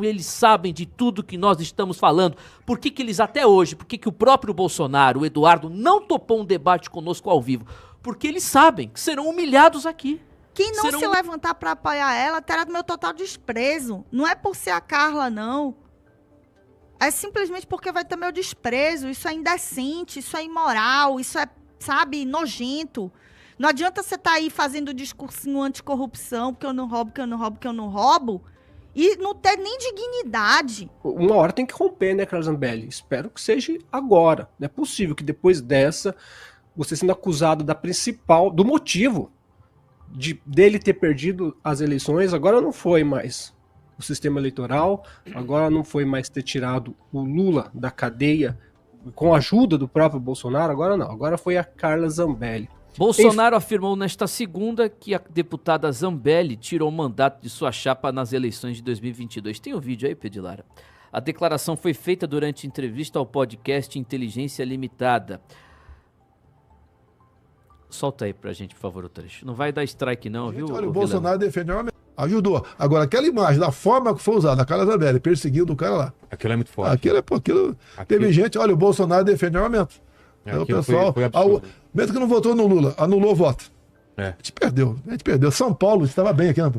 e eles sabem de tudo que nós estamos falando. Por que eles até hoje, por que o próprio Bolsonaro, o Eduardo, não topou um debate conosco ao vivo? Porque eles sabem que serão humilhados aqui. Quem não se levantar para apoiar ela terá do meu total desprezo. Não é por ser a Carla, não. É simplesmente porque vai ter meu desprezo. Isso é indecente, isso é imoral, isso é, sabe, nojento. Não adianta você estar aí fazendo discursinho anticorrupção, porque eu não roubo, porque eu não roubo, porque eu não roubo, e não ter nem dignidade. Uma hora tem que romper, né, Carla Zambelli? Espero que seja agora. Não é possível que depois dessa, você sendo acusado da principal, do motivo dele ter perdido as eleições, agora não foi mais o sistema eleitoral, agora não foi mais ter tirado o Lula da cadeia com a ajuda do próprio Bolsonaro, agora não, agora foi a Carla Zambelli. Bolsonaro afirmou nesta segunda que a deputada Zambelli tirou o mandato de sua chapa nas eleições de 2022. Tem um vídeo aí, Pedilara? A declaração foi feita durante entrevista ao podcast Inteligência Limitada. Solta aí pra gente, por favor, o trecho. Não vai dar strike não, gente, viu? Olha, o Bolsonaro defendeu, ajudou. Agora, aquela imagem, da forma que foi usada, a Carla Zambelli perseguindo o cara lá. Aquilo é muito forte. Aquilo. Teve gente, olha, o Bolsonaro defendeu o aumento. O pessoal, mesmo que não votou no Lula, anulou o voto. A gente perdeu. São Paulo estava bem aqui, né? A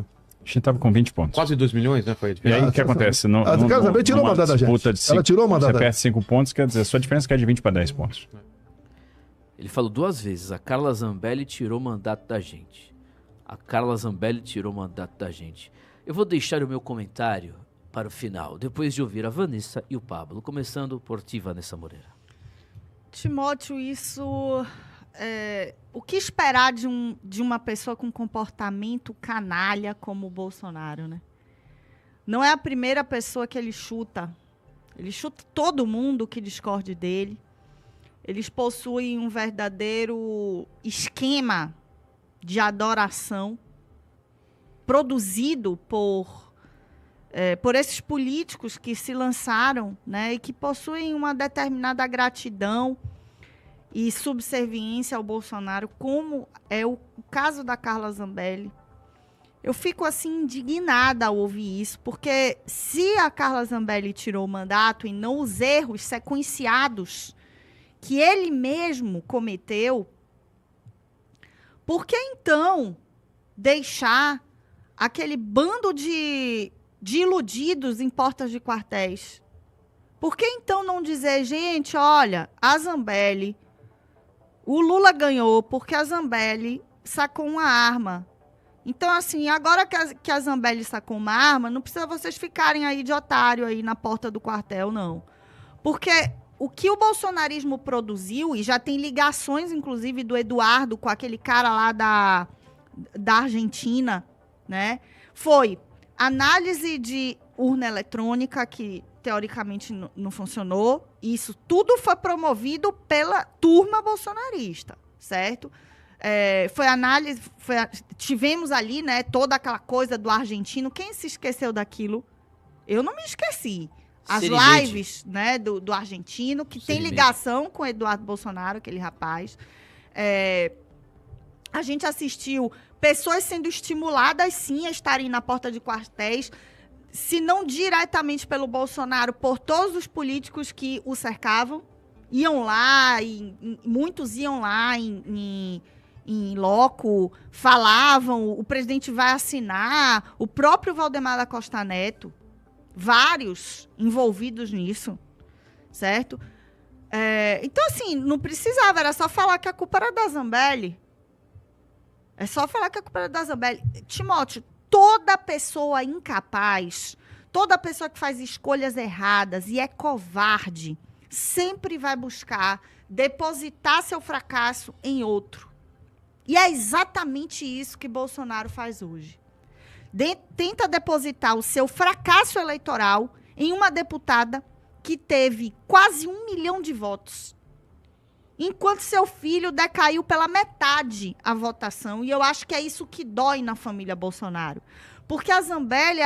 gente estava com 20 pontos. Quase 2 milhões, né? Foi e aí o que acontece? A Carla Zambelli tirou o mandato da gente. Ela tirou o mandato da gente. Você perde 5 pontos, quer dizer, a sua diferença é de 20 para 10 pontos. Ele falou 2 vezes, a Carla Zambelli tirou o mandato da gente. A Carla Zambelli tirou o mandato da gente. Eu vou deixar o meu comentário para o final, depois de ouvir a Vanessa e o Pablo, começando por ti, Vanessa Moreira. Timóteo, isso... o que esperar de uma pessoa com comportamento canalha como o Bolsonaro, né? Não é a primeira pessoa que ele chuta. Ele chuta todo mundo que discorde dele. Eles possuem um verdadeiro esquema de adoração produzido por esses políticos que se lançaram, né, e que possuem uma determinada gratidão e subserviência ao Bolsonaro, como é o caso da Carla Zambelli. Eu fico assim indignada ao ouvir isso, porque se a Carla Zambelli tirou o mandato e não os erros sequenciados que ele mesmo cometeu, por que então deixar aquele bando de iludidos em portas de quartéis? Por que então não dizer, gente, olha, a Zambelli, o Lula ganhou porque a Zambelli sacou uma arma. Então, assim, agora que a Zambelli sacou uma arma, não precisa vocês ficarem aí de otário aí na porta do quartel, não. Porque o que o bolsonarismo produziu, e já tem ligações, inclusive, do Eduardo com aquele cara lá da Argentina, né? Foi análise de urna eletrônica, que teoricamente não funcionou. Isso tudo foi promovido pela turma bolsonarista, certo? Foi análise, tivemos ali, né, toda aquela coisa do argentino. Quem se esqueceu daquilo? Eu não me esqueci. As lives, né, do argentino, que tem ligação com o Eduardo Bolsonaro, aquele rapaz. A gente assistiu pessoas sendo estimuladas, sim, a estarem na porta de quartéis, se não diretamente pelo Bolsonaro, por todos os políticos que o cercavam. Iam lá, muitos iam lá em loco, falavam, o presidente vai assinar, o próprio Valdemar da Costa Neto, vários envolvidos nisso, certo? Então, assim, não precisava, era só falar que a culpa era da Zambelli. É só falar que a culpa era da Zambelli. Timóteo, toda pessoa incapaz, toda pessoa que faz escolhas erradas e é covarde, sempre vai buscar depositar seu fracasso em outro. E é exatamente isso que Bolsonaro faz hoje. Tenta depositar o seu fracasso eleitoral em uma deputada que teve quase 1 milhão de votos, enquanto seu filho decaiu pela metade a votação. E eu acho que é isso que dói na família Bolsonaro. Porque a Zambelli,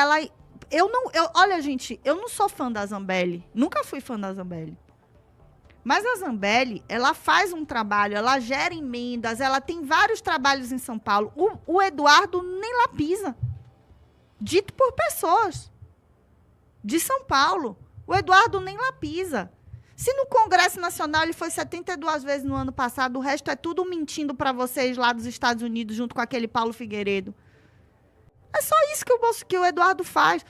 olha, gente, eu não sou fã da Zambelli, nunca fui fã da Zambelli. Mas a Zambelli, ela faz um trabalho, ela gera emendas, ela tem vários trabalhos em São Paulo. O Eduardo nem lá pisa. Dito por pessoas. de São Paulo. O Eduardo nem lá pisa. Se no Congresso Nacional ele foi 72 vezes no ano passado, o resto é tudo mentindo para vocês lá dos Estados Unidos, junto com aquele Paulo Figueiredo. É só isso que o Eduardo faz,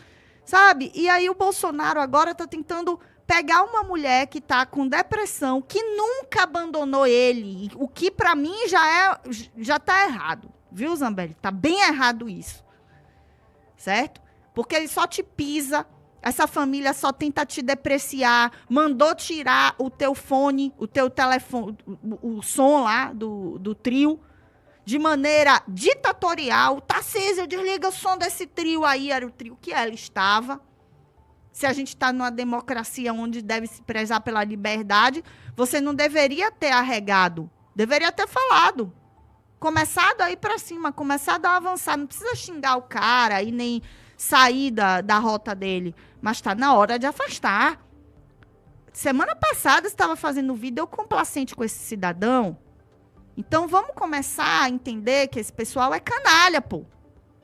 sabe? E aí o Bolsonaro agora está tentando pegar uma mulher que está com depressão, que nunca abandonou ele, o que para mim já está errado, viu, Zambelli? Está bem errado isso, certo? Porque ele só te pisa, essa família só tenta te depreciar, mandou tirar o teu fone, o teu telefone, o som lá do trio, de maneira ditatorial. Tarcísio, desliga o som desse trio aí, era o trio que ela estava. Se a gente está numa democracia onde deve se prezar pela liberdade, você não deveria ter arregado, deveria ter falado. Começado a ir para cima, começado a avançar, não precisa xingar o cara e nem sair da rota dele, mas está na hora de afastar. Semana passada estava fazendo vídeo complacente com esse cidadão. Então vamos começar a entender que esse pessoal é canalha, pô.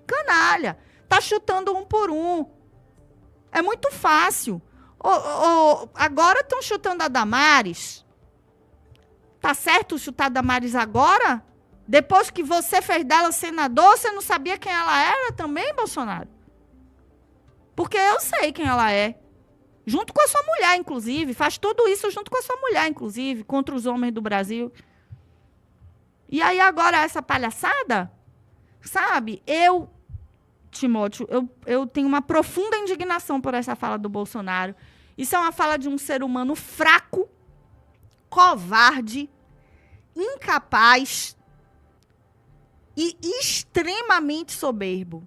Canalha. Tá chutando um por um. É muito fácil. Agora estão chutando a Damares. Tá certo chutar a Damares agora? Depois que você fez dela senador, você não sabia quem ela era também, Bolsonaro? Porque eu sei quem ela é. Junto com a sua mulher, inclusive. Faz tudo isso junto com a sua mulher, inclusive. Contra os homens do Brasil. E aí agora essa palhaçada, sabe? Timóteo, eu tenho uma profunda indignação por essa fala do Bolsonaro. Isso é uma fala de um ser humano fraco, covarde, incapaz e extremamente soberbo.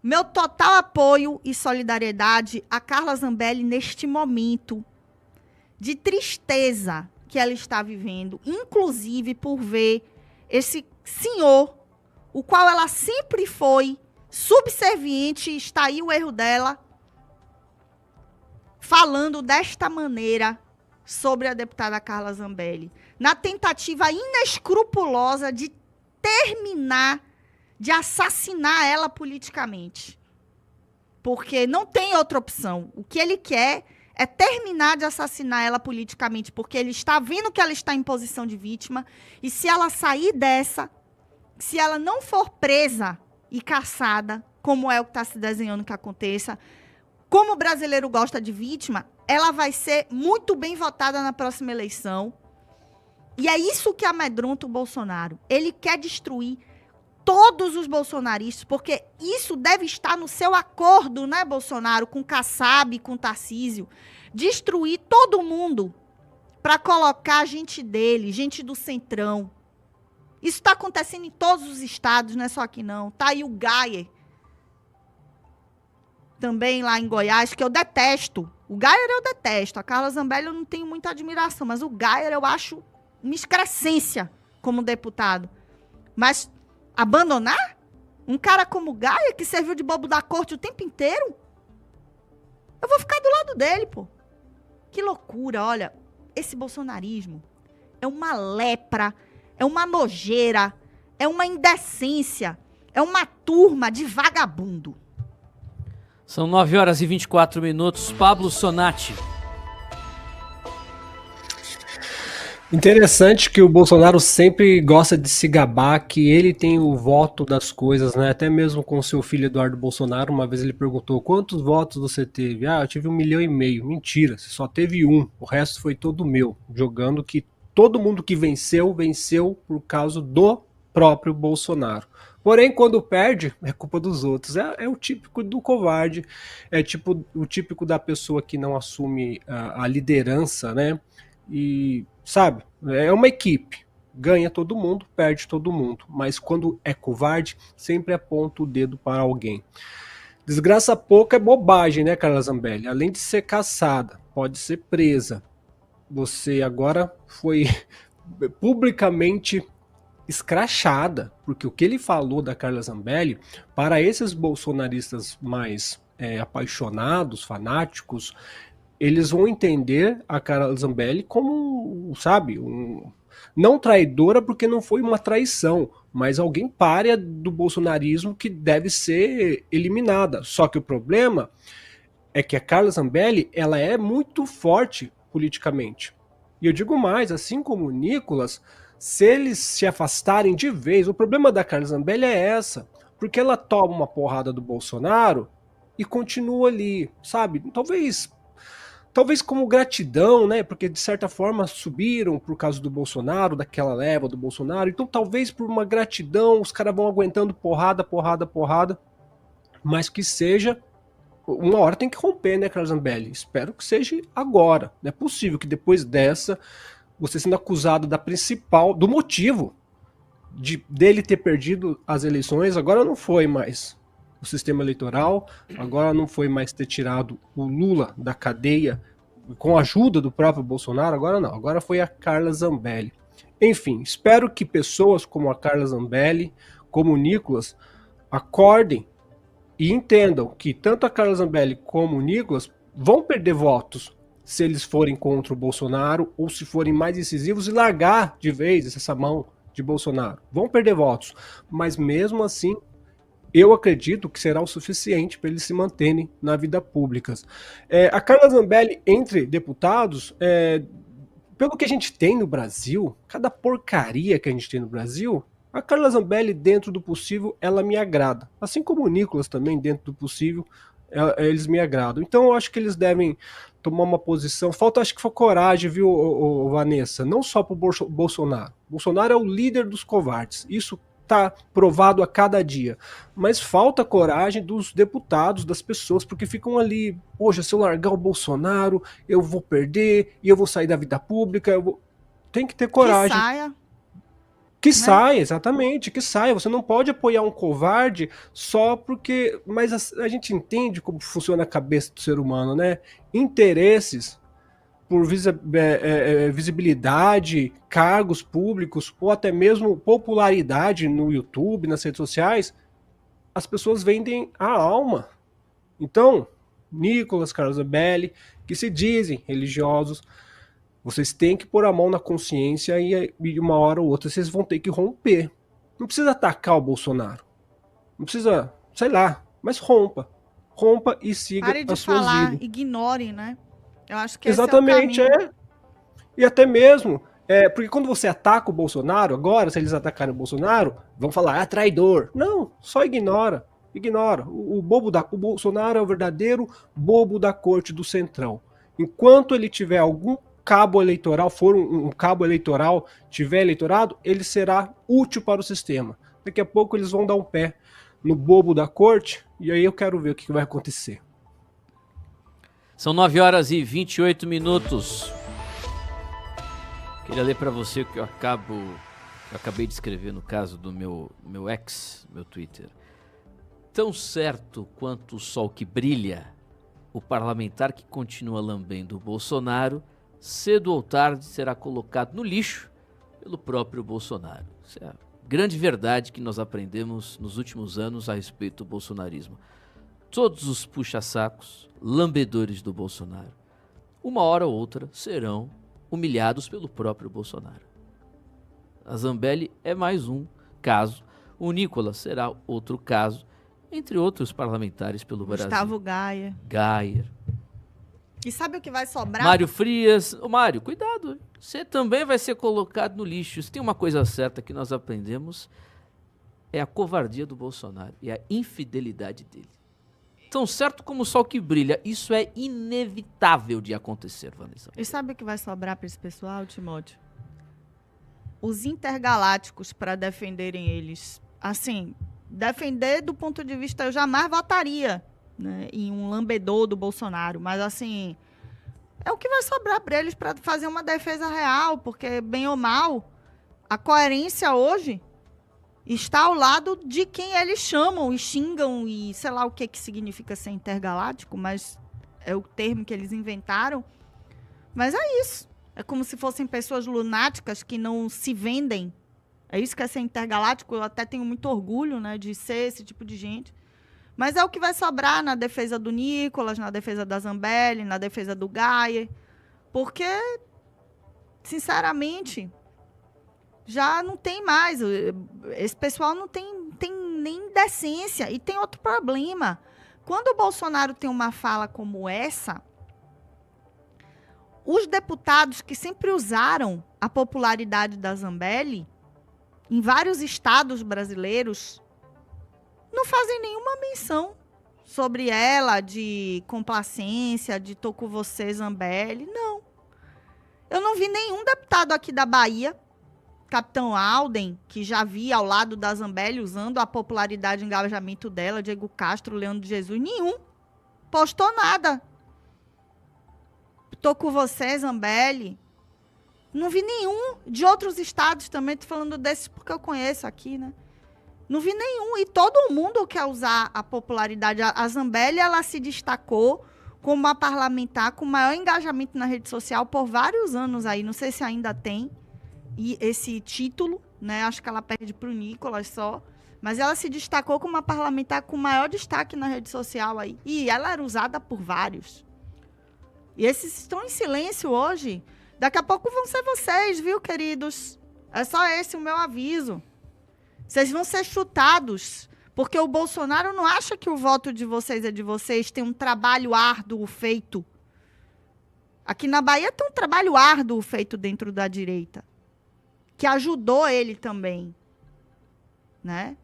Meu total apoio e solidariedade a Carla Zambelli neste momento de tristeza que ela está vivendo, inclusive por ver esse senhor, o qual ela sempre foi subserviente, está aí o erro dela, falando desta maneira sobre a deputada Carla Zambelli, na tentativa inescrupulosa de terminar, de assassinar ela politicamente. Porque não tem outra opção. O que ele quer é terminar de assassinar ela politicamente, porque ele está vendo que ela está em posição de vítima, e se ela sair dessa, se ela não for presa e caçada, como é o que está se desenhando que aconteça, como o brasileiro gosta de vítima, ela vai ser muito bem votada na próxima eleição. E é isso que amedronta o Bolsonaro. Ele quer destruir todos os bolsonaristas, porque isso deve estar no seu acordo, né, Bolsonaro, com Kassab, com Tarcísio, destruir todo mundo para colocar gente dele, gente do Centrão. Isso está acontecendo em todos os estados, não é só aqui não. Tá aí o Gayer, também lá em Goiás, que eu detesto. O Gayer eu detesto, a Carla Zambelli eu não tenho muita admiração, mas o Gayer eu acho uma excrescência como deputado. Mas abandonar um cara como o Gaia, que serviu de bobo da corte o tempo inteiro? Eu vou ficar do lado dele, pô. Que loucura, olha. Esse bolsonarismo é uma lepra, é uma nojeira, é uma indecência, é uma turma de vagabundo. São 9h24. Pablo Sonati. Interessante que o Bolsonaro sempre gosta de se gabar que ele tem o voto das coisas, né? Até mesmo com o seu filho Eduardo Bolsonaro, uma vez ele perguntou: quantos votos você teve? Ah, eu tive 1,5 milhão. Mentira, você só teve um, o resto foi todo meu. Jogando que todo mundo que venceu por causa do próprio Bolsonaro. Porém, quando perde, é culpa dos outros. É o típico do covarde, é tipo o típico da pessoa que não assume a liderança, né? E, sabe, é uma equipe, ganha todo mundo, perde todo mundo, mas quando é covarde, sempre aponta o dedo para alguém. Desgraça pouca é bobagem, né, Carla Zambelli? Além de ser caçada, pode ser presa. Você agora foi publicamente escrachada, porque o que ele falou da Carla Zambelli, para esses bolsonaristas mais apaixonados, fanáticos, eles vão entender a Carla Zambelli como, sabe, não traidora, porque não foi uma traição, mas alguém pária do bolsonarismo que deve ser eliminada. Só que o problema é que a Carla Zambelli, ela é muito forte politicamente. E eu digo mais, assim como o Nicolas, se eles se afastarem de vez, o problema da Carla Zambelli é essa, porque ela toma uma porrada do Bolsonaro e continua ali, sabe? Talvez como gratidão, né? Porque de certa forma subiram por causa do Bolsonaro, daquela leva do Bolsonaro. Então talvez por uma gratidão os caras vão aguentando porrada, mas que seja, uma hora tem que romper, né, Carla Zambelli? Espero que seja agora. Não é possível que depois dessa você sendo acusado do motivo dele ter perdido as eleições, agora não foi mais o sistema eleitoral, agora não foi mais ter tirado o Lula da cadeia com a ajuda do próprio Bolsonaro, agora não, agora foi a Carla Zambelli. Enfim, espero que pessoas como a Carla Zambelli, como o Nicolas, acordem e entendam que tanto a Carla Zambelli como o Nicolas vão perder votos se eles forem contra o Bolsonaro ou se forem mais decisivos e largar de vez essa mão de Bolsonaro. Vão perder votos, mas mesmo assim eu acredito que será o suficiente para eles se manterem na vida pública. A Carla Zambelli, entre deputados, pelo que a gente tem no Brasil, cada porcaria que a gente tem no Brasil, a Carla Zambelli, dentro do possível, ela me agrada. Assim como o Nicolas também, dentro do possível, eles me agradam. Então eu acho que eles devem tomar uma posição. Acho que foi coragem, viu, Vanessa? Não só para o Bolsonaro. Bolsonaro é o líder dos covardes. Isso está provado a cada dia. Mas falta coragem dos deputados, das pessoas, porque ficam ali, poxa, se eu largar o Bolsonaro, eu vou perder, e eu vou sair da vida pública. Tem que ter coragem. Que saia. Que saia, exatamente, que saia. Você não pode apoiar um covarde só porque... Mas a gente entende como funciona a cabeça do ser humano, né? Interesses por visibilidade, cargos públicos ou até mesmo popularidade no YouTube, nas redes sociais, as pessoas vendem a alma. Então, Nicolas, Carla Zambelli, que se dizem religiosos, vocês têm que pôr a mão na consciência e uma hora ou outra vocês vão ter que romper. Não precisa atacar o Bolsonaro. Não precisa, sei lá, mas rompa. Rompa e siga as suas vidas. Ignore, né? Eu acho que exatamente, esse é o caminho. E até mesmo, porque quando você ataca o Bolsonaro, agora, se eles atacarem o Bolsonaro, vão falar, traidor. Não, só ignora. Ignora. O Bolsonaro é o verdadeiro bobo da corte do Centrão. Enquanto ele tiver algum cabo eleitoral, for um cabo eleitoral, tiver eleitorado, ele será útil para o sistema. Daqui a pouco eles vão dar um pé no bobo da corte, e aí eu quero ver o que vai acontecer. São 9h28. Queria ler para você o que eu acabei de escrever no caso do meu Twitter. Tão certo quanto o sol que brilha, o parlamentar que continua lambendo o Bolsonaro, cedo ou tarde será colocado no lixo pelo próprio Bolsonaro. Isso é a grande verdade que nós aprendemos nos últimos anos a respeito do bolsonarismo. Todos os puxa-sacos, lambedores do Bolsonaro, uma hora ou outra serão humilhados pelo próprio Bolsonaro. A Zambelli é mais um caso, o Nicolas será outro caso, entre outros parlamentares pelo Brasil. Gustavo Gayer. E sabe o que vai sobrar? Mário Frias. Ô Mário, cuidado, você também vai ser colocado no lixo. Se tem uma coisa certa que nós aprendemos, é a covardia do Bolsonaro e a infidelidade dele. Tão certo como o sol que brilha, isso é inevitável de acontecer, Vanessa. E sabe o que vai sobrar para esse pessoal, Timóteo? Os intergalácticos para defenderem eles. Assim, defender do ponto de vista, eu jamais votaria, né, em um lambedor do Bolsonaro, mas assim, é o que vai sobrar para eles para fazer uma defesa real, porque bem ou mal, a coerência hoje está ao lado de quem eles chamam e xingam e sei lá o que significa ser intergaláctico, mas é o termo que eles inventaram. Mas é isso. É como se fossem pessoas lunáticas que não se vendem. É isso que é ser intergaláctico. Eu até tenho muito orgulho, né, de ser esse tipo de gente. Mas é o que vai sobrar na defesa do Nicolas, na defesa da Zambelli, na defesa do Gayer. Porque, sinceramente, já não tem mais. Esse pessoal não tem nem decência. E tem outro problema. quando o Bolsonaro tem uma fala como essa, os deputados que sempre usaram a popularidade da Zambelli, em vários estados brasileiros, não fazem nenhuma menção sobre ela, de complacência, de tô com você, Zambelli. Não. Eu não vi nenhum deputado aqui da Bahia, Capitão Alden, que já vi ao lado da Zambelli usando a popularidade e engajamento dela, Diego Castro, Leandro Jesus, nenhum postou nada. Tô com você, Zambelli. Não vi nenhum de outros estados também, tô falando desses porque eu conheço aqui, né? Não vi nenhum. E todo mundo quer usar a popularidade. A Zambelli, ela se destacou como uma parlamentar com maior engajamento na rede social por vários anos aí. Não sei se ainda tem esse título, né? Acho que ela perde para o Nicolas só. Mas ela se destacou como uma parlamentar com maior destaque na rede social aí. E ela era usada por vários. E esses estão em silêncio hoje. Daqui a pouco vão ser vocês, viu, queridos? É só esse o meu aviso. Vocês vão ser chutados, porque o Bolsonaro não acha que o voto de vocês é de vocês, tem um trabalho árduo feito. Aqui na Bahia tem um trabalho árduo feito dentro da direita, que ajudou ele também, né?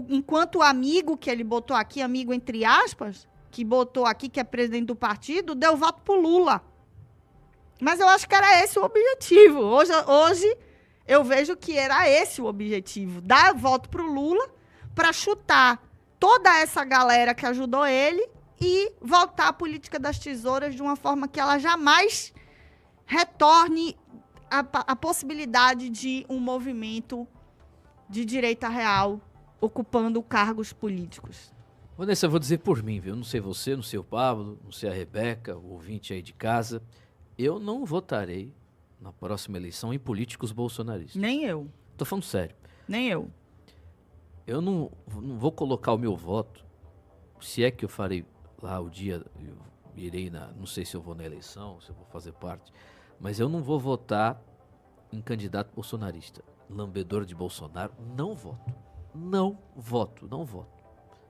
Enquanto o amigo que ele botou aqui, amigo entre aspas, que botou aqui, que é presidente do partido, deu voto pro Lula. Mas eu acho que era esse o objetivo. Hoje eu vejo que era esse o objetivo. Dar voto pro Lula para chutar toda essa galera que ajudou ele e voltar à política das tesouras de uma forma que ela jamais retorne a possibilidade de um movimento de direita real ocupando cargos políticos. Vanessa, eu vou dizer por mim, viu? Não sei você, não sei o Pablo, não sei a Rebeca, o ouvinte aí de casa. Eu não votarei na próxima eleição em políticos bolsonaristas. Nem eu. Tô falando sério. Nem eu. Eu não vou colocar o meu voto, se é que eu farei lá o dia, eu irei não sei se eu vou na eleição, se eu vou fazer parte, mas eu não vou votar em candidato bolsonarista. Lambedor de Bolsonaro, não voto. Não voto, não voto.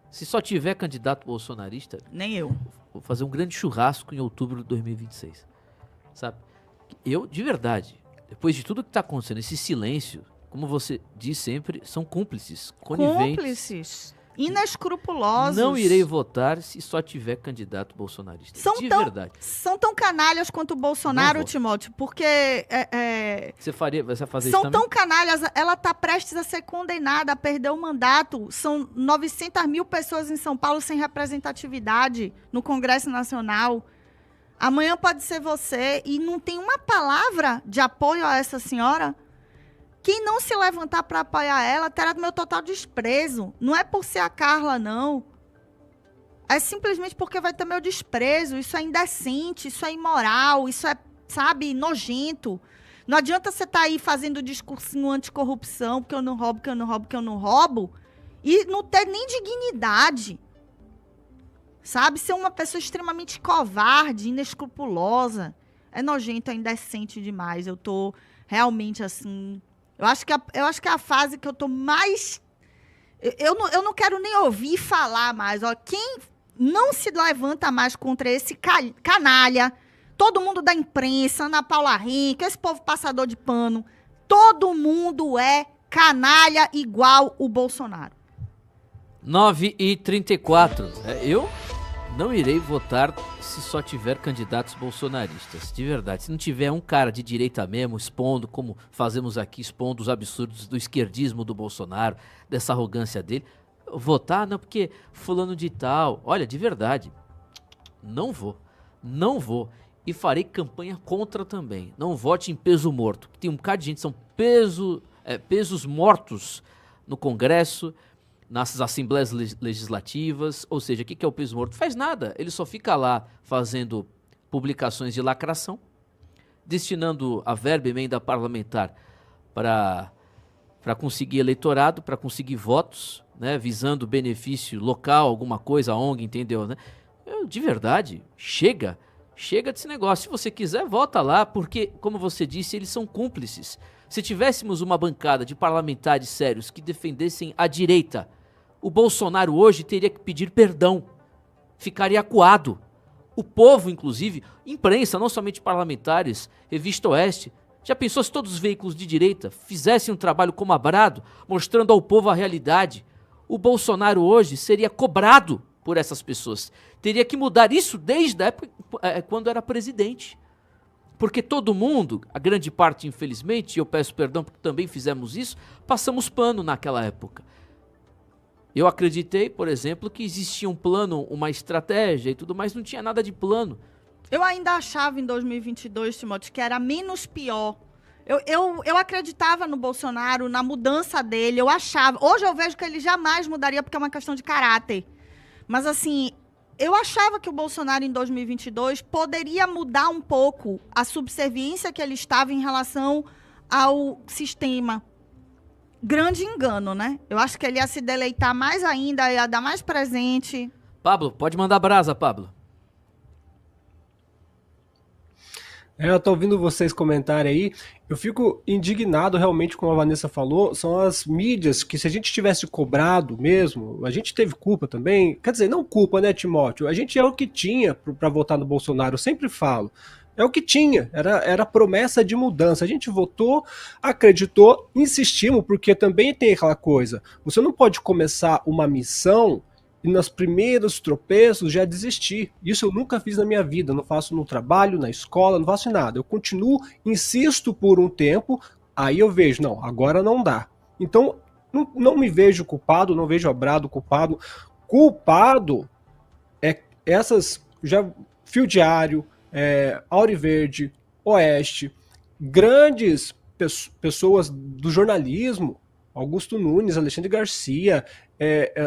Se só tiver candidato bolsonarista... Nem eu. Vou fazer um grande churrasco em outubro de 2026. Sabe? Eu, de verdade, depois de tudo que está acontecendo, esse silêncio, como você diz sempre, são cúmplices, coniventes. Cúmplices, inescrupulosos. Não irei votar se só tiver candidato bolsonarista. Verdade. São tão canalhas quanto o Bolsonaro, Timóteo, porque... Você vai fazer são isso também? Tão canalhas, ela está prestes a ser condenada a perder o mandato. São 900 mil pessoas em São Paulo sem representatividade no Congresso Nacional. Amanhã pode ser você e não tem uma palavra de apoio a essa senhora. Quem não se levantar para apoiar ela terá do meu total desprezo. Não é por ser a Carla, não. É simplesmente porque vai ter meu desprezo. Isso é indecente, isso é imoral, isso é, sabe, nojento. Não adianta você estar aí fazendo discursinho anticorrupção, porque eu não roubo, que eu não roubo, que eu não roubo, e não ter nem dignidade. Sabe? Ser uma pessoa extremamente covarde, inescrupulosa. É nojento, é indecente demais. Eu tô realmente assim... Eu acho que é a fase que eu tô mais... Eu não quero nem ouvir falar mais. Ó, quem não se levanta mais contra esse canalha, todo mundo da imprensa, Ana Paula Henrique, esse povo passador de pano, todo mundo é canalha igual o Bolsonaro. 9h34. Eu não irei votar se só tiver candidatos bolsonaristas, de verdade. Se não tiver um cara de direita mesmo, expondo, como fazemos aqui, expondo os absurdos do esquerdismo do Bolsonaro, dessa arrogância dele, votar não, porque fulano de tal, olha, de verdade, não vou. E farei campanha contra também. Não vote em peso morto. Tem um bocado de gente, são pesos mortos no Congresso, nas assembleias legislativas, ou seja, o que é o peso morto? Faz nada, ele só fica lá fazendo publicações de lacração, destinando a verba emenda parlamentar para conseguir eleitorado, para conseguir votos, né, visando benefício local, alguma coisa, a ONG, entendeu? Né? De verdade, chega desse negócio. Se você quiser, vota lá, porque, como você disse, eles são cúmplices. Se tivéssemos uma bancada de parlamentares sérios que defendessem a direita, O Bolsonaro hoje teria que pedir perdão, ficaria acuado. O povo, inclusive, imprensa, não somente parlamentares, Revista Oeste, já pensou se todos os veículos de direita fizessem um trabalho como a Brado, mostrando ao povo a realidade? O Bolsonaro hoje seria cobrado por essas pessoas. Teria que mudar isso desde a época quando era presidente. Porque todo mundo, a grande parte infelizmente, e eu peço perdão porque também fizemos isso, passamos pano naquela época. Eu acreditei, por exemplo, que existia um plano, uma estratégia e tudo mais, não tinha nada de plano. Eu ainda achava em 2022, Timóteo, que era menos pior. Eu acreditava no Bolsonaro, na mudança dele, eu achava. Hoje eu vejo que ele jamais mudaria porque é uma questão de caráter. Mas assim, eu achava que o Bolsonaro em 2022 poderia mudar um pouco a subserviência que ele estava em relação ao sistema. Grande engano, né? Eu acho que ele ia se deleitar mais ainda, ia dar mais presente. Pablo, pode mandar brasa, Pablo. Eu tô ouvindo vocês comentarem aí, eu fico indignado realmente, como a Vanessa falou, são as mídias que se a gente tivesse cobrado mesmo, a gente teve culpa também, quer dizer, não culpa, né, Timóteo? A gente é o que tinha para votar no Bolsonaro, eu sempre falo, é o que tinha, era promessa de mudança, a gente votou, acreditou, insistimos, porque também tem aquela coisa, você não pode começar uma missão e nos primeiros tropeços já desistir. Isso eu nunca fiz na minha vida, não faço no trabalho, na escola, não faço em nada. Eu continuo, insisto por um tempo, aí eu vejo, não, agora não dá. Então, não me vejo culpado, não vejo a Brado culpado. Culpado é essas, já Fio Diário, Auriverde, Oeste, grandes pessoas do jornalismo, Augusto Nunes, Alexandre Garcia,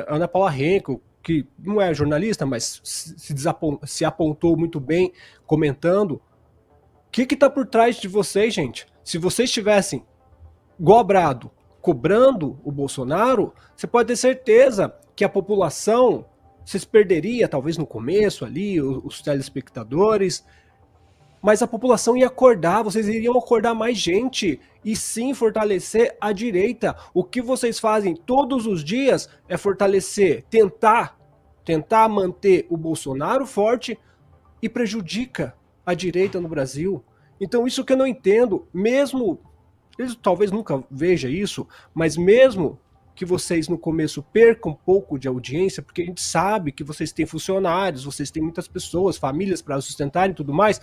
Ana Paula Henkel, que não é jornalista, mas se apontou muito bem comentando. O que está por trás de vocês, gente? Se vocês estivessem igual a Brado, cobrando o Bolsonaro, você pode ter certeza que a população, vocês perderia, talvez no começo ali, os telespectadores, mas a população ia acordar, vocês iriam acordar mais gente e sim fortalecer a direita. O que vocês fazem todos os dias é fortalecer, tentar manter o Bolsonaro forte e prejudica a direita no Brasil. Então isso que eu não entendo, mesmo, eles talvez nunca vejam isso, mas mesmo que vocês no começo percam um pouco de audiência, porque a gente sabe que vocês têm funcionários, vocês têm muitas pessoas, famílias para sustentarem e tudo mais,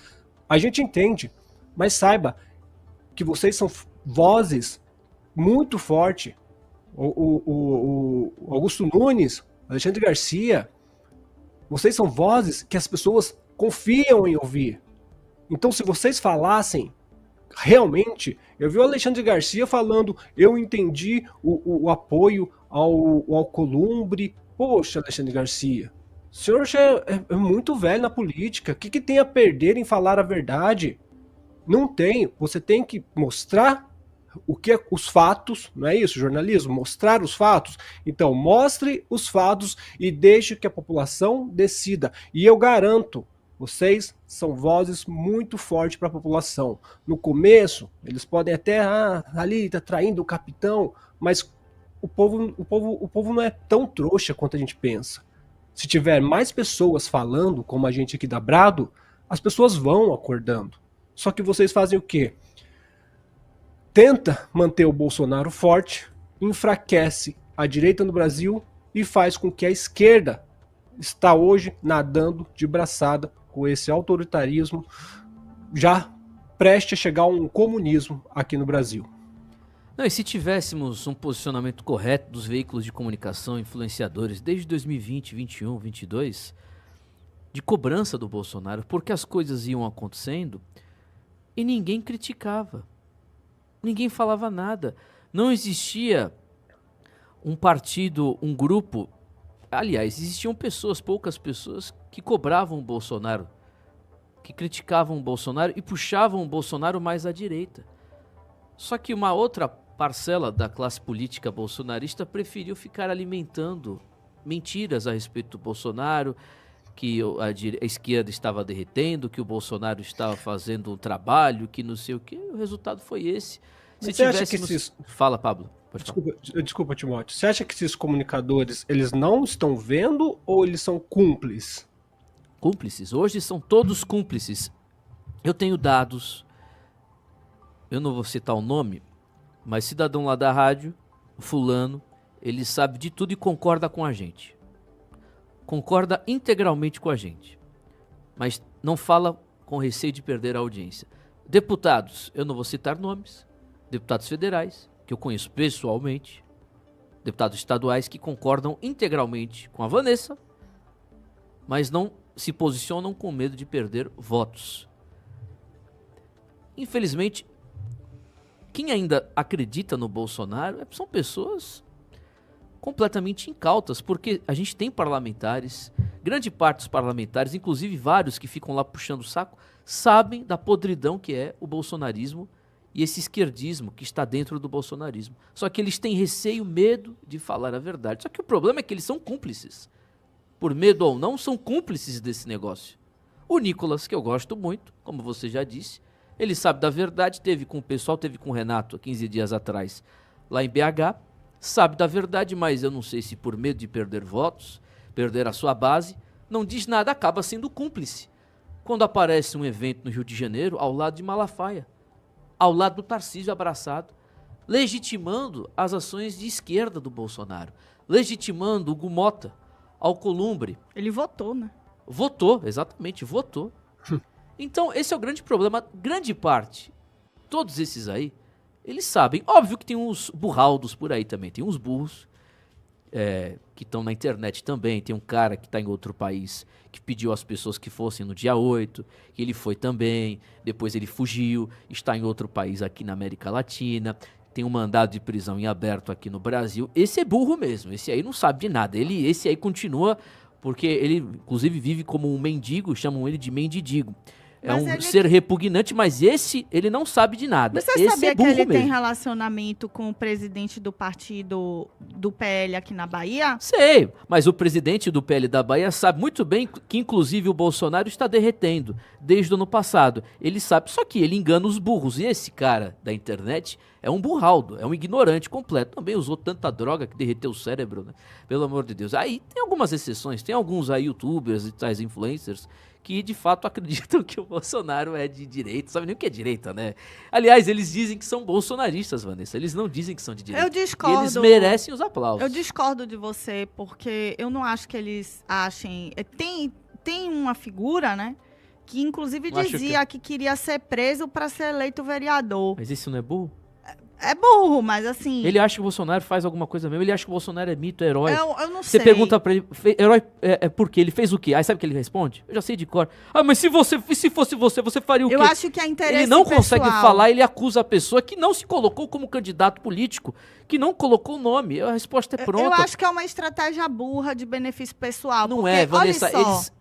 a gente entende, mas saiba que vocês são vozes muito fortes. O Augusto Nunes, Alexandre Garcia, vocês são vozes que as pessoas confiam em ouvir. Então, se vocês falassem realmente, eu vi o Alexandre Garcia falando, eu entendi o apoio ao Alcolumbre. Poxa, Alexandre Garcia, o senhor já é muito velho na política. O que tem a perder em falar a verdade? Não tem. Você tem que mostrar os fatos, não é isso, jornalismo? Mostrar os fatos. Então, mostre os fatos e deixe que a população decida. E eu garanto, vocês são vozes muito fortes para a população. No começo, eles podem até, ali tá traindo o capitão, mas o povo não é tão trouxa quanto a gente pensa. Se tiver mais pessoas falando, como a gente aqui da Brado, as pessoas vão acordando. Só que vocês fazem o quê? Tenta manter o Bolsonaro forte, enfraquece a direita no Brasil e faz com que a esquerda está hoje nadando de braçada com esse autoritarismo, já preste a chegar a um comunismo aqui no Brasil. Não, e se tivéssemos um posicionamento correto dos veículos de comunicação influenciadores desde 2020, 21, 22, de cobrança do Bolsonaro, porque as coisas iam acontecendo e ninguém criticava, ninguém falava nada, não existia um partido, um grupo, aliás, existiam pessoas, poucas pessoas que cobravam o Bolsonaro, que criticavam o Bolsonaro e puxavam o Bolsonaro mais à direita. Só que uma outra parcela da classe política bolsonarista preferiu ficar alimentando mentiras a respeito do Bolsonaro, que a esquerda estava derretendo, que o Bolsonaro estava fazendo um trabalho, que não sei o que. O resultado foi esse. Se tivesse... Fala, Pablo. Desculpa, Timóteo. Você acha que esses comunicadores, eles não estão vendo ou eles são cúmplices? Cúmplices. Hoje são todos cúmplices. Eu tenho dados, eu não vou citar o nome, mas cidadão lá da rádio, fulano, ele sabe de tudo e concorda com a gente. Concorda integralmente com a gente. Mas não fala com receio de perder a audiência. Deputados, eu não vou citar nomes, deputados federais, que eu conheço pessoalmente, deputados estaduais que concordam integralmente com a Vanessa, mas não se posicionam com medo de perder votos. Infelizmente, quem ainda acredita no Bolsonaro são pessoas completamente incautas, porque a gente tem parlamentares, grande parte dos parlamentares, inclusive vários que ficam lá puxando o saco, sabem da podridão que é o bolsonarismo e esse esquerdismo que está dentro do bolsonarismo. Só que eles têm receio, medo de falar a verdade. Só que o problema é que eles são cúmplices. Por medo ou não, são cúmplices desse negócio. O Nicolas, que eu gosto muito, como você já disse, ele sabe da verdade, teve com o pessoal, teve com o Renato há 15 dias atrás, lá em BH, sabe da verdade, mas eu não sei se por medo de perder votos, perder a sua base, não diz nada, acaba sendo cúmplice. Quando aparece um evento no Rio de Janeiro, ao lado de Malafaia, ao lado do Tarcísio abraçado, legitimando as ações de esquerda do Bolsonaro, legitimando o Hugo Mota, Alcolumbre. Ele votou, né? Votou, exatamente, votou. Então, esse é o grande problema. Grande parte, todos esses aí, eles sabem. Óbvio que tem uns burraldos por aí também. Tem uns burros que estão na internet também. Tem um cara que está em outro país que pediu às pessoas que fossem no dia 8, que ele foi também. Depois ele fugiu, está em outro país aqui na América Latina. Tem um mandado de prisão em aberto aqui no Brasil. Esse é burro mesmo. Esse aí não sabe de nada. Esse aí continua, porque ele inclusive vive como um mendigo, chamam ele de mendidigo. É um ser repugnante, mas esse, ele não sabe de nada. Você esse sabia é burro que ele mesmo. tem relacionamento com o presidente do partido do PL aqui na Bahia? Sei, mas o presidente do PL da Bahia sabe muito bem que inclusive o Bolsonaro está derretendo desde o ano passado. Ele sabe, só que ele engana os burros. E esse cara da internet é um burraldo, é um ignorante completo. Também usou tanta droga que derreteu o cérebro, né? Pelo amor de Deus. Aí tem algumas exceções, tem alguns aí youtubers e tais influencers que de fato acreditam que o Bolsonaro é de direita, sabe nem o que é direita, né? Aliás, eles dizem que são bolsonaristas, Vanessa, eles não dizem que são de direita. Eu discordo. E eles merecem os aplausos. Eu discordo de você, porque eu não acho que eles achem... Tem uma figura, né, que inclusive dizia que queria ser preso para ser eleito vereador. Mas isso não é burro? É burro, mas assim... Ele acha que o Bolsonaro faz alguma coisa mesmo, ele acha que o Bolsonaro é mito, é herói. Eu não sei. Você pergunta pra ele, herói é porque ele fez o quê? Aí sabe o que ele responde? Eu já sei de cor. Ah, mas se fosse você faria o quê? Eu acho que é interesse Ele não pessoal. consegue falar, ele acusa a pessoa que não se colocou como candidato político, que não colocou o nome. A resposta é pronta. Eu acho que é uma estratégia burra de benefício pessoal. Não porque, é, Vanessa, olha só, eles...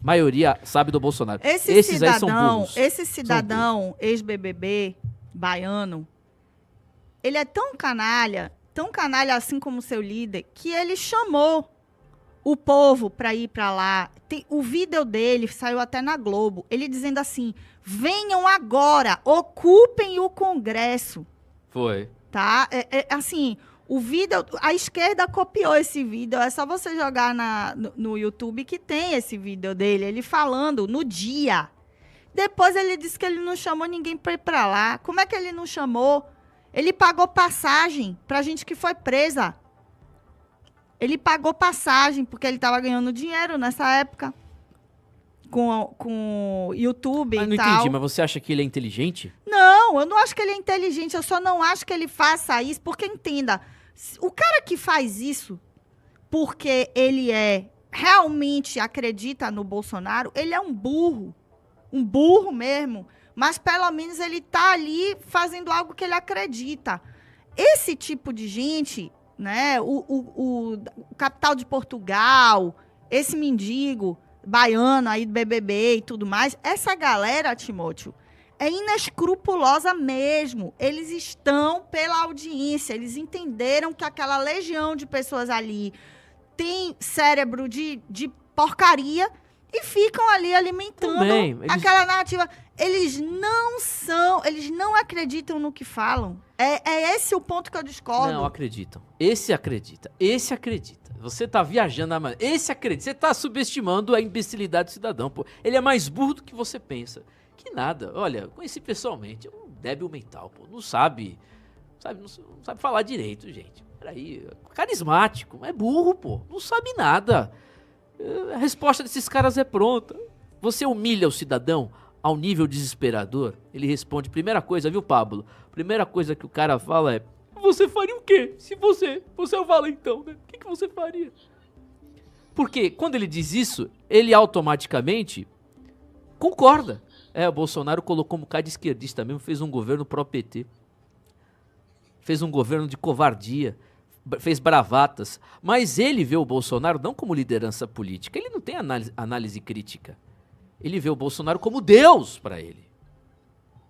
maioria sabe do Bolsonaro. Esses cidadão, aí são burros. Esse cidadão ex-BBB, baiano, ele é tão canalha assim como seu líder, que ele chamou o povo para ir para lá. O vídeo dele saiu até na Globo. Ele dizendo assim, venham agora, ocupem o Congresso. Foi. Tá? Assim, o vídeo, a esquerda copiou esse vídeo. É só você jogar no YouTube que tem esse vídeo dele, ele falando no dia. Depois ele disse que ele não chamou ninguém para ir para lá. Como é que ele não chamou? Ele pagou passagem pra gente que foi presa. Ele pagou passagem, porque ele tava ganhando dinheiro nessa época. Com o YouTube e tal. Não entendi, mas você acha que ele é inteligente? Não, eu não acho que ele é inteligente. Eu só não acho que ele faça isso. Porque, entenda, o cara que faz isso porque ele realmente acredita no Bolsonaro, ele é um burro. Um burro mesmo. Mas, pelo menos, ele está ali fazendo algo que ele acredita. Esse tipo de gente, né, o capital de Portugal, esse mendigo baiano aí do BBB e tudo mais, essa galera, Timóteo, é inescrupulosa mesmo. Eles estão pela audiência, eles entenderam que aquela legião de pessoas ali tem cérebro de porcaria e ficam ali alimentando Também, aquela narrativa. Eles não acreditam no que falam. É esse o ponto que eu discordo. Não acreditam. Esse acredita. Você tá viajando, esse acredita. Você tá subestimando a imbecilidade do cidadão, pô. Ele é mais burro do que você pensa. Que nada. Olha, conheci pessoalmente. É um débil mental, pô. Não sabe falar direito, gente. Peraí. Carismático. É burro, pô. Não sabe nada. A resposta desses caras é pronta. Você humilha o cidadão ao nível desesperador, ele responde, primeira coisa, viu, Pablo? Primeira coisa que o cara fala é, você faria o quê? Se você é o valentão, né? O que você faria? Porque quando ele diz isso, ele automaticamente concorda. O Bolsonaro colocou um bocado de esquerdista mesmo, fez um governo pró-PT. Fez um governo de covardia, fez bravatas. Mas ele vê o Bolsonaro não como liderança política, ele não tem análise crítica. Ele vê o Bolsonaro como Deus para ele.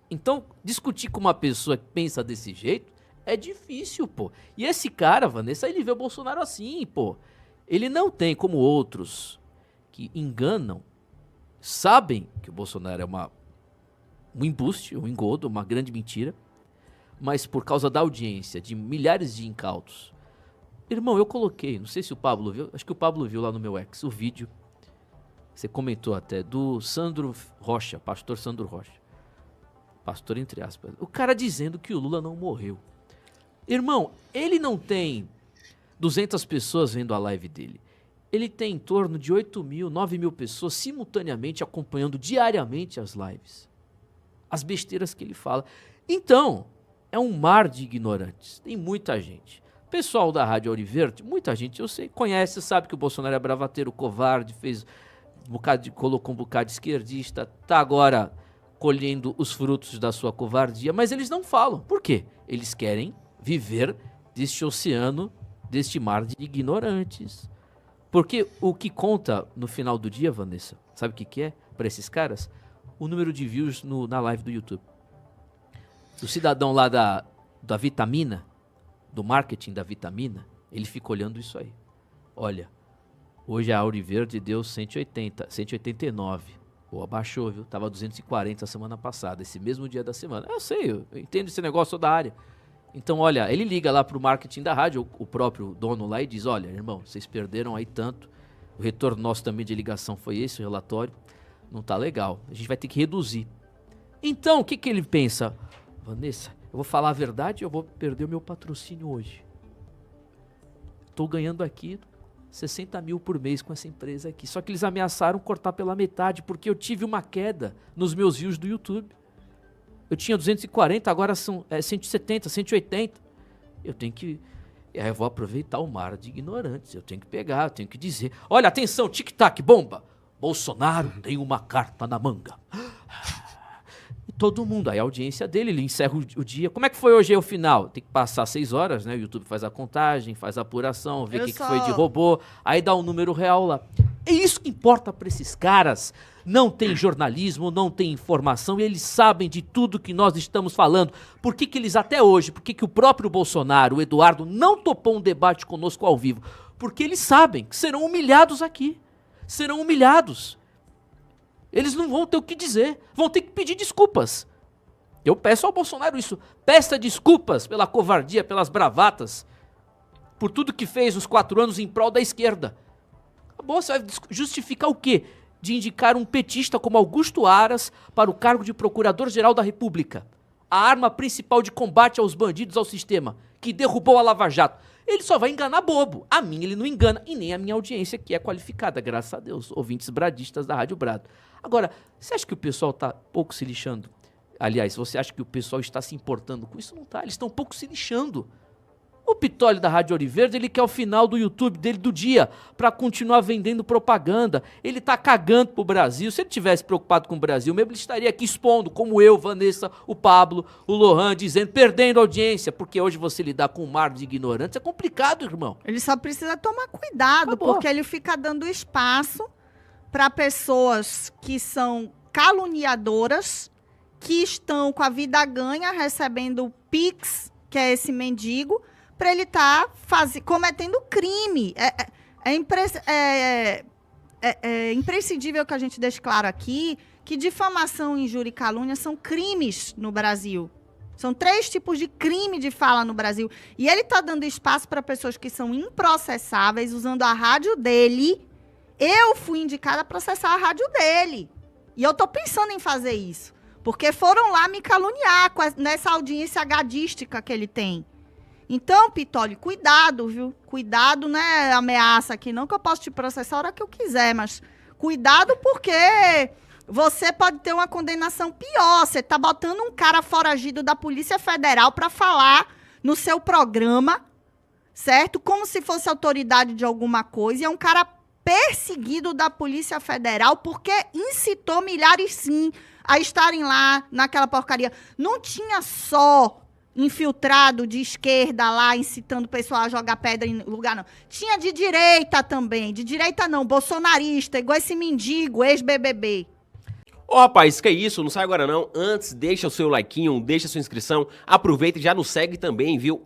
Então, discutir com uma pessoa que pensa desse jeito é difícil, pô. E esse cara, Vanessa, ele vê o Bolsonaro assim, pô. Ele não tem, como outros que enganam, sabem que o Bolsonaro é um embuste, um engodo, uma grande mentira, mas por causa da audiência de milhares de incautos. Irmão, eu coloquei, não sei se o Pablo viu, acho que o Pablo viu lá no meu ex, o vídeo. Você comentou até, do Sandro Rocha, pastor Sandro Rocha. Pastor entre aspas. O cara dizendo que o Lula não morreu. Irmão, ele não tem 200 pessoas vendo a live dele. Ele tem em torno de 8 mil, 9 mil pessoas simultaneamente acompanhando diariamente as lives. As besteiras que ele fala. Então, é um mar de ignorantes. Tem muita gente. Pessoal da Rádio Auriverde, muita gente, eu sei, conhece, sabe que o Bolsonaro é bravateiro, covarde, colocou um bocado de esquerdista, tá agora colhendo os frutos da sua covardia, mas eles não falam. Por quê? Eles querem viver deste oceano, deste mar de ignorantes. Porque o que conta no final do dia, Vanessa, sabe o que é para esses caras? O número de views na live do YouTube. O cidadão lá da vitamina, do marketing da vitamina, ele fica olhando isso aí. Olha, hoje a Auriverde deu 189. Pô, abaixou, viu? Tava 240 a semana passada, esse mesmo dia da semana. Eu sei, eu entendo esse negócio da área. Então, olha, ele liga lá pro marketing da rádio, o próprio dono lá, e diz, olha, irmão, vocês perderam aí tanto. O retorno nosso também de ligação foi esse, o relatório. Não tá legal. A gente vai ter que reduzir. Então, o que ele pensa? Vanessa, eu vou falar a verdade, eu vou perder o meu patrocínio hoje. Tô ganhando aqui 60 mil por mês com essa empresa aqui. Só que eles ameaçaram cortar pela metade, porque eu tive uma queda nos meus views do YouTube. Eu tinha 240, agora são 170, 180. Eu tenho que... eu vou aproveitar o mar de ignorantes. Eu tenho que pegar, eu tenho que dizer... Olha, atenção, tic-tac, bomba! Bolsonaro tem uma carta na manga. E todo mundo, aí a audiência dele, ele encerra o dia. Como é que foi hoje aí o final? Tem que passar 6 horas, né? O YouTube faz a contagem, faz a apuração, vê o que foi de robô, aí dá um número real lá. É isso que importa para esses caras. Não tem jornalismo, não tem informação, e eles sabem de tudo que nós estamos falando. Por que eles até hoje, por que o próprio Bolsonaro, o Eduardo, não topou um debate conosco ao vivo? Porque eles sabem que serão humilhados aqui. Serão humilhados. Eles não vão ter o que dizer, vão ter que pedir desculpas. Eu peço ao Bolsonaro isso. Peça desculpas pela covardia, pelas bravatas, por tudo que fez nos 4 anos em prol da esquerda. Acabou, você vai justificar o quê? De indicar um petista como Augusto Aras para o cargo de Procurador-Geral da República. A arma principal de combate aos bandidos ao sistema, que derrubou a Lava Jato. Ele só vai enganar bobo. A mim ele não engana, e nem a minha audiência, que é qualificada, graças a Deus. Ouvintes bradistas da Rádio Brado. Agora, você acha que o pessoal está pouco se lixando? Aliás, você acha que o pessoal está se importando com isso? Não está, eles estão pouco se lixando. O Pitoli da Rádio Auriverde, ele quer o final do YouTube dele do dia para continuar vendendo propaganda. Ele tá cagando pro Brasil. Se ele tivesse preocupado com o Brasil mesmo, ele estaria aqui expondo, como eu, Vanessa, o Pablo, o Lohan, dizendo, perdendo audiência, porque hoje você lidar com um mar de ignorantes é complicado, irmão. Ele só precisa tomar cuidado, Acabou. Porque ele fica dando espaço para pessoas que são caluniadoras, que estão com a vida ganha, recebendo o Pix, que é esse mendigo, para ele estar cometendo crime. é imprescindível que a gente deixe claro aqui que difamação, injúria e calúnia são crimes no Brasil. São 3 tipos de crime de fala no Brasil. E ele está dando espaço para pessoas que são improcessáveis, usando a rádio dele. Eu fui indicada a processar a rádio dele. E eu estou pensando em fazer isso. Porque foram lá me caluniar nessa audiência gadística que ele tem. Então, Pitoli, cuidado, viu? Cuidado, né? Ameaça aqui. Não que eu possa te processar a hora que eu quiser, mas cuidado porque você pode ter uma condenação pior. Você tá botando um cara foragido da Polícia Federal para falar no seu programa, certo? Como se fosse autoridade de alguma coisa. E é um cara perseguido da Polícia Federal porque incitou milhares, sim, a estarem lá naquela porcaria. Não tinha só infiltrado de esquerda lá, incitando o pessoal a jogar pedra em lugar, não. Tinha de direita também. De direita não, bolsonarista, igual esse mendigo, ex-BBB. Ô rapaz, que é isso? Não sai agora não. Antes, deixa o seu likeinho, deixa a sua inscrição. Aproveita e já nos segue também, viu?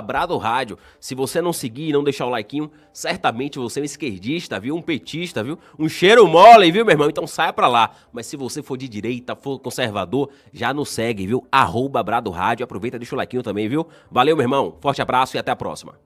@BradoRádio. Se você não seguir e não deixar o likeinho, certamente você é um esquerdista, viu? Um petista, viu? Um cheiro mole, viu, meu irmão? Então saia pra lá. Mas se você for de direita, for conservador, já nos segue, viu? @BradoRádio. Aproveita e deixa o likeinho também, viu? Valeu, meu irmão. Forte abraço e até a próxima.